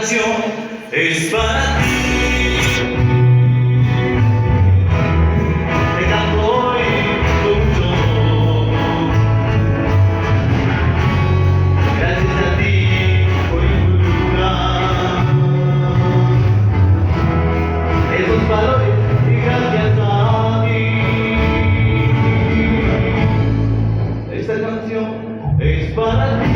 canción es para ti. Te canto hoy con mucho amor. Gracias a ti por inculcar esos valores y gracias a mí. Esta canción es para ti.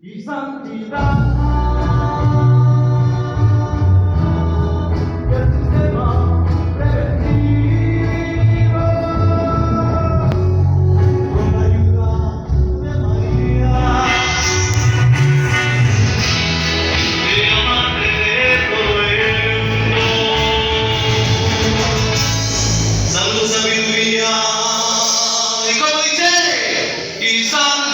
Y santidad del sistema preventivo, con la ayuda de María, la madre de todo el mundo. Salud, sabiduría, y como dice, y santidad.